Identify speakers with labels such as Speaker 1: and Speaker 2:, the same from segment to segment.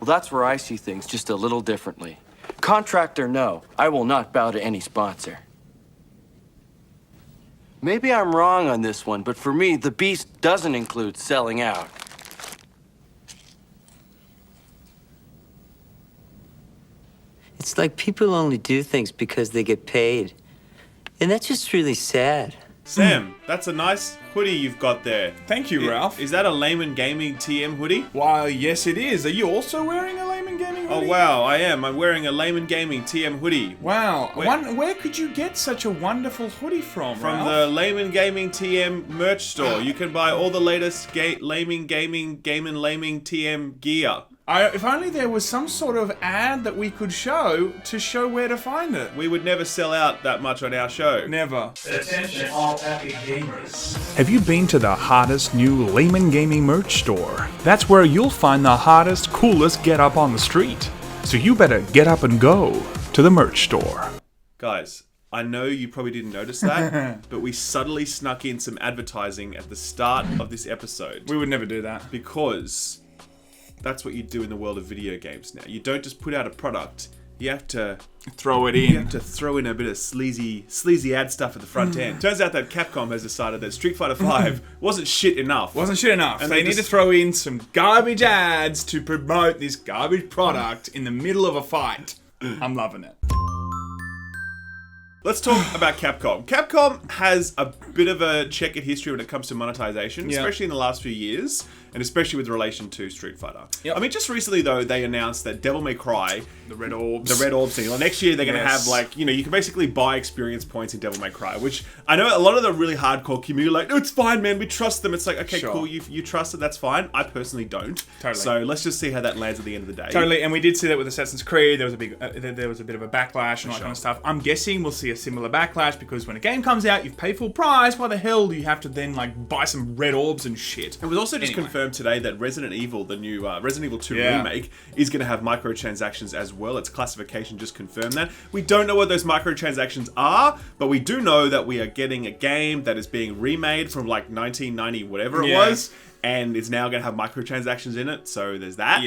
Speaker 1: Well, that's where I see things just a little differently. Contract or no, I will not bow to any sponsor. Maybe I'm wrong on this one, but for me, the beast doesn't include selling out.
Speaker 2: It's like people only do things because they get paid. And that's just really sad.
Speaker 3: Sam, that's a nice hoodie you've got there.
Speaker 4: Thank you, Ralph.
Speaker 3: Is that a Laymen Gaming TM hoodie?
Speaker 4: Why, yes it is. Are you also wearing a Layman Gaming hoodie?
Speaker 3: Oh wow, I am. I'm wearing a Laymen Gaming TM hoodie.
Speaker 4: Wow. Where could you get such a wonderful hoodie from,
Speaker 3: From
Speaker 4: Ralph?
Speaker 3: the Laymen Gaming TM merch store. You can buy all the latest Laymen Gaming TM gear.
Speaker 4: If only there was some sort of ad that we could show to show where to find it.
Speaker 3: We would never sell out that much on our show.
Speaker 4: Never.
Speaker 5: Attention all happy gamers.
Speaker 6: Have you been to the hottest new Layman Gaming merch store? That's where you'll find the hottest, coolest get up on the street. So you better get up and go to the merch store.
Speaker 3: Guys, I know you probably didn't notice that, but we subtly snuck in some advertising at the start of this episode.
Speaker 4: We would never do that.
Speaker 3: Because that's what you do in the world of video games now. You don't just put out a product. You have to
Speaker 4: throw it in.
Speaker 3: You have to throw in a bit of sleazy ad stuff at the front end. Turns out that Capcom has decided that Street Fighter V wasn't shit enough.
Speaker 4: And they need to throw in some garbage ads to promote this garbage product in the middle of a fight. I'm loving it.
Speaker 3: Let's talk about Capcom. Capcom has a bit of a checkered history when it comes to monetization, especially in the last few years, and especially with relation to Street Fighter. Yep. I mean, just recently, though, they announced that Devil May Cry,
Speaker 4: the Red Orbs thing.
Speaker 3: Well, next year, they're going to have, like, you can basically buy experience points in Devil May Cry, which I know a lot of the really hardcore community are like, no, it's fine, man, we trust them. It's like, okay, cool, you trust it, that's fine. I personally don't.
Speaker 4: Totally.
Speaker 3: So let's just see how that lands at the end of the day.
Speaker 4: Totally, and we did see that with Assassin's Creed. There was a bit of a backlash and all that kind of stuff. I'm guessing we'll see a similar backlash because when a game comes out, you've paid full price. Why the hell do you have to then like buy some red orbs and shit?
Speaker 3: It was also just confirmed today that Resident Evil, the new Resident Evil 2 remake, is going to have microtransactions as well. Its classification just confirmed that. We don't know what those microtransactions are, but we do know that we are getting a game that is being remade from like 1990 whatever it was. And it's now going to have microtransactions in it, so there's that.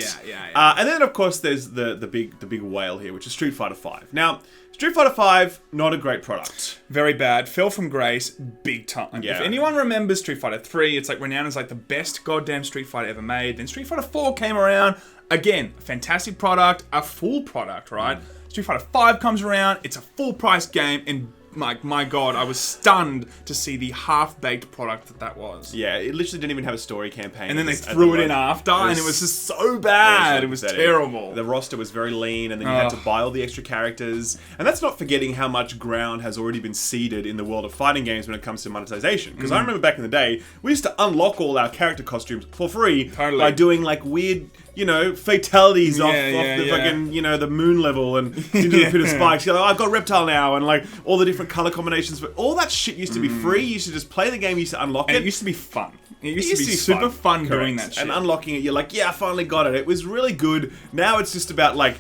Speaker 3: And then, of course, there's the big whale here, which is Street Fighter V. Now, Street Fighter V, not a great product.
Speaker 4: Very bad. Fell from grace, big time.
Speaker 3: Yeah.
Speaker 4: If anyone remembers Street Fighter 3, it's like renowned as like the best goddamn Street Fighter ever made. Then Street Fighter 4 came around. Again, a fantastic product, a full product, right? Street Fighter 5 comes around, it's a full price game, and like, my god, I was stunned to see the half-baked product that was.
Speaker 3: Yeah, it literally didn't even have a story campaign.
Speaker 4: And then they threw it in after, and it was just so bad. It was terrible.
Speaker 3: The roster was very lean, and then you had to buy all the extra characters. And that's not forgetting how much ground has already been seeded in the world of fighting games when it comes to monetization. Because I remember back in the day, we used to unlock all our character costumes for free by doing like weird, fatalities off the fucking, the moon level and into the pit of spikes. You're like, I've got Reptile now, and like all the different color combinations. But all that shit used to be free. You used to just play the game, you used to unlock it.
Speaker 4: And it used to be fun. It used to be super fun doing that shit.
Speaker 3: And unlocking it, you're like, yeah, I finally got it. It was really good. Now it's just about like,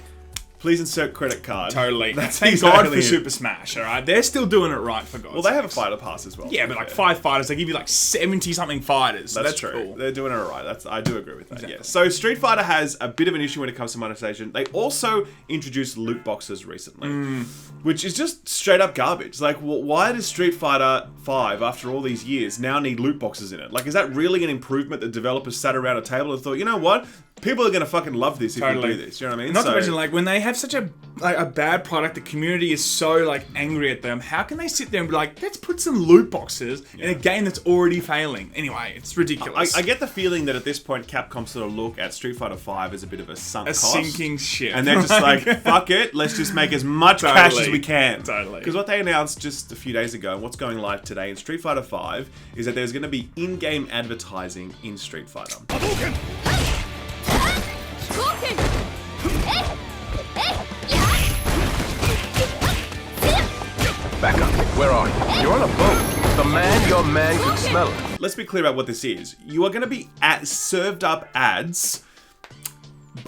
Speaker 3: please insert credit card.
Speaker 4: Totally.
Speaker 3: Thank
Speaker 4: God for Super Smash, alright? They're still doing it right, for God's
Speaker 3: Well, they have a fighter pass as well.
Speaker 4: Yeah, but like 5 fighters, they give you like 70-something fighters. So that's
Speaker 3: true.
Speaker 4: Cool.
Speaker 3: They're doing it right. I do agree with that, yeah. So Street Fighter has a bit of an issue when it comes to monetization. They also introduced loot boxes recently, which is just straight up garbage. Like, why does Street Fighter 5, after all these years, now need loot boxes in it? Like, is that really an improvement that developers sat around a table and thought, you know what? People are going to fucking love this if we do this. You know what I mean?
Speaker 4: Not to mention, like, when they have such a bad product, the community is so, like, angry at them. How can they sit there and be like, let's put some loot boxes in a game that's already failing? Anyway, it's ridiculous.
Speaker 3: I get the feeling that at this point, Capcom sort of look at Street Fighter V as a bit of a sunk cost.
Speaker 4: Sinking ship.
Speaker 3: And they're just like, fuck it, let's just make as much cash as we can.
Speaker 4: Totally.
Speaker 3: Because what they announced just a few days ago, and what's going live today in Street Fighter V, is that there's going to be in-game advertising in Street Fighter.
Speaker 7: Back up. Where are you? You're on a boat. Your man could smell it.
Speaker 3: Let's be clear about what this is. You are going to be served up ads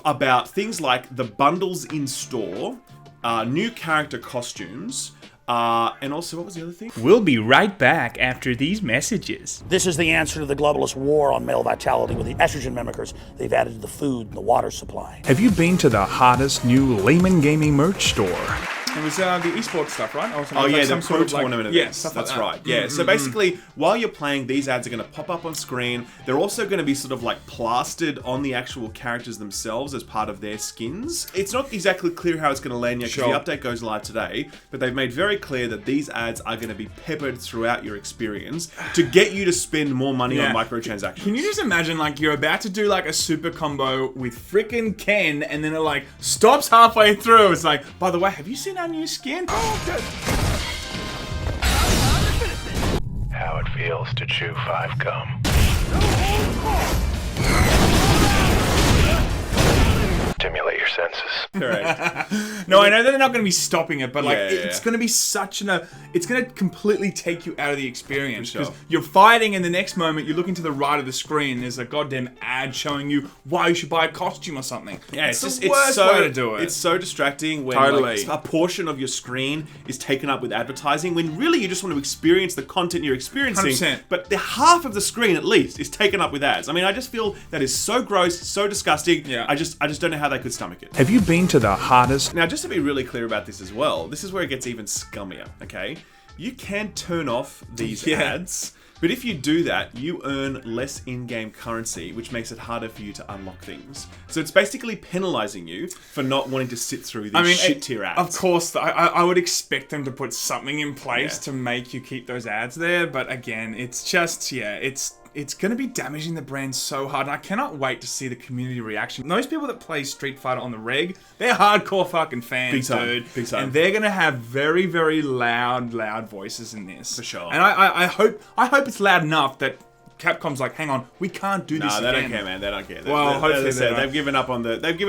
Speaker 3: about things like the bundles in store, new character costumes, And also, what was the other thing?
Speaker 6: We'll be right back after these messages.
Speaker 8: This is the answer to the globalist war on male vitality with the estrogen mimickers they've added to the food and the water supply.
Speaker 6: Have you been to the hottest new Laymen Gaming merch store?
Speaker 4: It was the esports stuff, right? Or
Speaker 3: Oh,
Speaker 4: like
Speaker 3: yeah,
Speaker 4: some
Speaker 3: the
Speaker 4: sort
Speaker 3: pro
Speaker 4: of, like-
Speaker 3: tournament
Speaker 4: yeah,
Speaker 3: events.
Speaker 4: stuff
Speaker 3: That's
Speaker 4: like that.
Speaker 3: right. Yeah. So basically, while you're playing, these ads are going to pop up on screen. They're also going to be sort of like plastered on the actual characters themselves as part of their skins. It's not exactly clear how it's going to land yet because
Speaker 4: Sure.
Speaker 3: the update goes live today, but they've made very clear that these ads are going to be peppered throughout your experience to get you to spend more money on microtransactions.
Speaker 4: Can you just imagine, like, you're about to do, like, a super combo with frickin' Ken, and then it, like, stops halfway through. It's like, by the way, have you seen our new skin?
Speaker 7: How it feels to chew 5 gum. Stimulate your senses.
Speaker 3: Correct.
Speaker 4: No, I know that they're not going to be stopping it, but like
Speaker 3: Yeah, yeah,
Speaker 4: it's
Speaker 3: yeah.
Speaker 4: going to be such it's going to completely take you out of the experience
Speaker 3: For
Speaker 4: because
Speaker 3: sure.
Speaker 4: you're fighting, and the next moment you look into the right of the screen, and there's a goddamn ad showing you why you should buy a costume or something.
Speaker 3: Yeah,
Speaker 4: it's
Speaker 3: just
Speaker 4: the worst way to do it.
Speaker 3: It's so distracting when
Speaker 4: Totally.
Speaker 3: like, a portion of your screen is taken up with advertising when really you just want to experience the content you're experiencing.
Speaker 4: 100%.
Speaker 3: But the half of the screen at least is taken up with ads. I mean, I just feel that is so gross, so disgusting.
Speaker 4: Yeah.
Speaker 3: I just don't know how they could stomach it.
Speaker 6: Have you been to the hottest?
Speaker 3: Now, just to be really clear about this as well, this is where it gets even scummier, okay? You can turn off these ads, but if you do that, you earn less in-game currency, which makes it harder for you to unlock things. So it's basically penalizing you for not wanting to sit through these shit-tier ads.
Speaker 4: Of course, I would expect them to put something in place
Speaker 3: Yeah.
Speaker 4: to make you keep those ads there, but again, it's just, it's going to be damaging the brand so hard, and I cannot wait to see the community reaction. Those people that play Street Fighter on the reg, they're hardcore fucking fans,
Speaker 3: Big time,
Speaker 4: dude.
Speaker 3: big time.
Speaker 4: And they're going to have very, very loud voices in this.
Speaker 3: For sure.
Speaker 4: And I hope it's loud enough that Capcom's like, hang on, we can't do this
Speaker 3: No, they
Speaker 4: again.
Speaker 3: don't care, man. They don't care.
Speaker 4: Well, hopefully
Speaker 3: as I said,
Speaker 4: they don't.
Speaker 3: they've given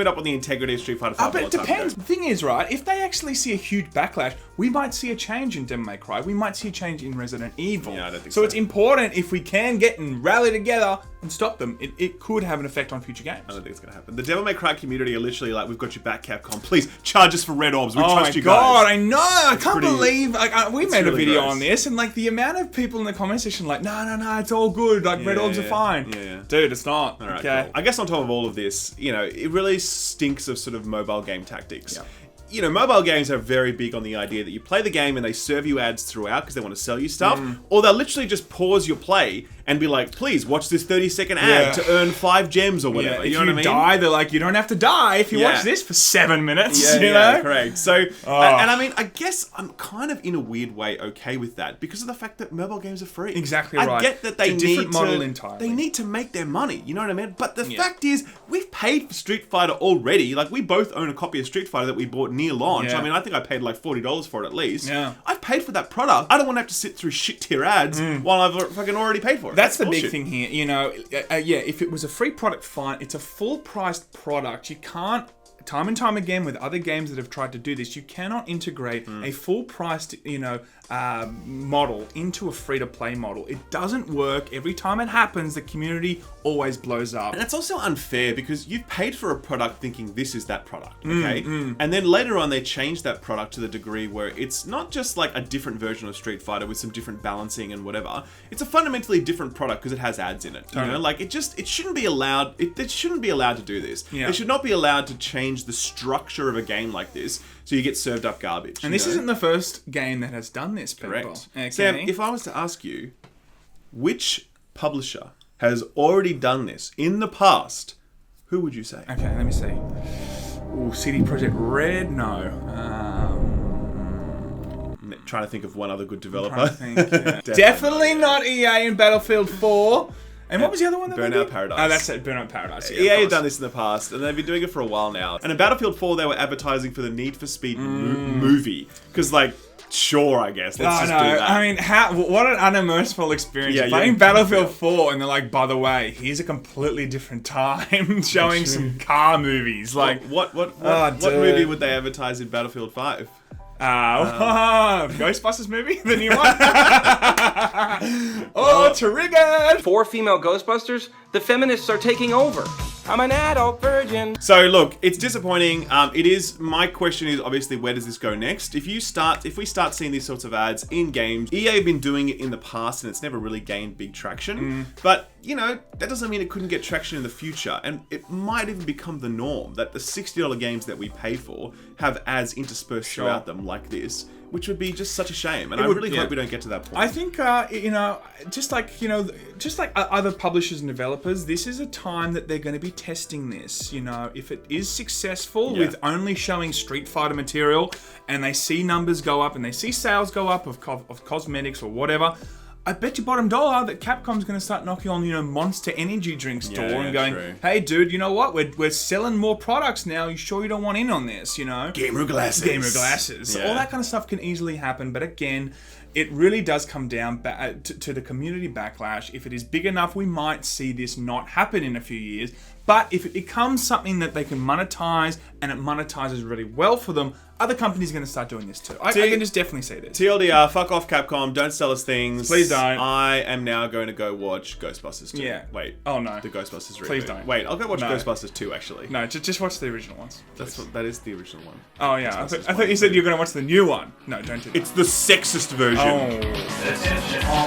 Speaker 3: up on the integrity of Street Fighter 5
Speaker 4: But
Speaker 3: a
Speaker 4: it
Speaker 3: long time
Speaker 4: depends.
Speaker 3: ago.
Speaker 4: The thing is, right, if they actually see a huge backlash, we might see a change in Devil May Cry. We might see a change in Resident Evil.
Speaker 3: Yeah, I don't think
Speaker 4: so.
Speaker 3: so.
Speaker 4: It's important if we can get and rally together and stop them. It could have an effect on future games.
Speaker 3: I don't think it's going to happen. The Devil May Cry community are literally like, we've got your back, Capcom. Please, charge us for red orbs. We
Speaker 4: Oh
Speaker 3: trust
Speaker 4: my
Speaker 3: you
Speaker 4: god,
Speaker 3: guys.
Speaker 4: I know! I can't
Speaker 3: pretty-
Speaker 4: believe we made a
Speaker 3: really
Speaker 4: video
Speaker 3: gross.
Speaker 4: on this, and like the amount of people in the comment section like, no, it's all good. Like red orbs are fine.
Speaker 3: Yeah.
Speaker 4: Dude, it's not.
Speaker 3: All right,
Speaker 4: okay.
Speaker 3: cool. I guess on top of all of this, it really stinks of sort of mobile game tactics.
Speaker 4: Yeah.
Speaker 3: Mobile games are very big on the idea that you play the game and they serve you ads throughout because they want to sell you stuff,
Speaker 4: Mm.
Speaker 3: or they'll literally just pause your play and be like, please watch this 30-second ad
Speaker 4: Yeah.
Speaker 3: to earn 5 gems or whatever.
Speaker 4: If
Speaker 3: you know what I mean?
Speaker 4: die, they're like, you don't have to die if you
Speaker 3: Yeah.
Speaker 4: watch this for 7 minutes.
Speaker 3: Yeah,
Speaker 4: you
Speaker 3: yeah,
Speaker 4: know?
Speaker 3: correct. So,
Speaker 4: Oh.
Speaker 3: and I mean, I guess I'm kind of in a weird way okay with that because of the fact that mobile games are free.
Speaker 4: Exactly
Speaker 3: I
Speaker 4: right.
Speaker 3: get that they
Speaker 4: It's a different
Speaker 3: need
Speaker 4: model
Speaker 3: to,
Speaker 4: entirely.
Speaker 3: They need to make their money. You know what I mean? But the fact is, we've paid for Street Fighter already. Like, we both own a copy of Street Fighter that we bought near launch.
Speaker 4: Yeah.
Speaker 3: I mean, I think I paid like $40 for it at least.
Speaker 4: Yeah.
Speaker 3: I've paid for that product. I don't want to have to sit through shit tier ads while I've fucking already paid for it.
Speaker 4: That's the
Speaker 3: bullshit.
Speaker 4: big thing here, if it was a free product, fine. It's a full-priced product. You can't, time and time again with other games that have tried to do this, you cannot integrate a full-priced, model into a free-to-play model. It doesn't work. Every time it happens, the community always blows up.
Speaker 3: And it's also unfair because you've paid for a product thinking this is that product, okay? And then later on they change that product to the degree where it's not just like a different version of Street Fighter with some different balancing and whatever. It's a fundamentally different product because it has ads in it. You know, like it shouldn't be allowed. It shouldn't be allowed to do this.
Speaker 4: Yeah.
Speaker 3: They should not be allowed to change the structure of a game like this so you get served up garbage.
Speaker 4: And this isn't the first game that has done this, people.
Speaker 3: correct.
Speaker 4: Okay.
Speaker 3: Sam, if I was to ask you, which publisher has already done this in the past, who would you say?
Speaker 4: Okay, let me see. Ooh, CD Projekt Red? No.
Speaker 3: Trying to think of one other good developer.
Speaker 4: I think, yeah. Definitely not EA in Battlefield 4. And what was the other one that they
Speaker 3: Burnout
Speaker 4: did?
Speaker 3: Paradise.
Speaker 4: Oh, that's it, Burnout Paradise. Yeah,
Speaker 3: EA
Speaker 4: of
Speaker 3: had
Speaker 4: course.
Speaker 3: done this in the past, and they've been doing it for a while now. And in Battlefield 4, they were advertising for the Need for Speed movie. Because, like, sure, I guess. Let's just do that.
Speaker 4: I mean, what an unimmersive experience.
Speaker 3: Yeah,
Speaker 4: You're playing
Speaker 3: yeah.
Speaker 4: Battlefield 4 and they're like, by the way, here's a completely different time showing some car movies. Like,
Speaker 3: what
Speaker 4: dude.
Speaker 3: movie would they advertise in Battlefield 5?
Speaker 4: Ghostbusters movie? The new one? Oh, triggered!
Speaker 9: 4 female Ghostbusters? The feminists are taking over.
Speaker 7: I'm an adult virgin.
Speaker 3: So look, it's disappointing. It is. My question is obviously, where does this go next? If we start seeing these sorts of ads in games, EA have been doing it in the past, and it's never really gained big traction. But you know, that doesn't mean it couldn't get traction in the future, and it might even become the norm that the $60 games that we pay for have ads interspersed throughout them like this, which would be just such a shame. And I really hope we don't get to that point.
Speaker 4: I think, just like other publishers and developers, this is a time that they're going to be testing this. You know, if it is successful with only showing Street Fighter material, and they see numbers go up and they see sales go up of cosmetics or whatever, I bet you bottom dollar that Capcom's going to start knocking on, Monster Energy drink store and going, hey, dude, you know what? We're selling more products now. You sure you don't want in on this,
Speaker 3: Gamer glasses.
Speaker 4: All that kind of stuff can easily happen. But again, it really does come down to the community backlash. If it is big enough, we might see this not happen in a few years. But if it becomes something that they can monetize, and it monetizes really well for them, other companies are going to start doing this too. I can just definitely see this.
Speaker 3: TLDR, fuck off Capcom, don't sell us things.
Speaker 4: Please don't.
Speaker 3: I am now going to go watch Ghostbusters 2.
Speaker 4: Yeah.
Speaker 3: Wait.
Speaker 4: Oh no.
Speaker 3: The Ghostbusters reboot.
Speaker 4: Please don't.
Speaker 3: Wait, I'll go watch Ghostbusters 2 actually.
Speaker 4: No, just watch the original ones.
Speaker 3: That is the original one.
Speaker 4: Oh yeah, I thought you said you were going to watch the new one. No, don't do that.
Speaker 3: It's the sexist version.
Speaker 4: Oh.
Speaker 5: Attention all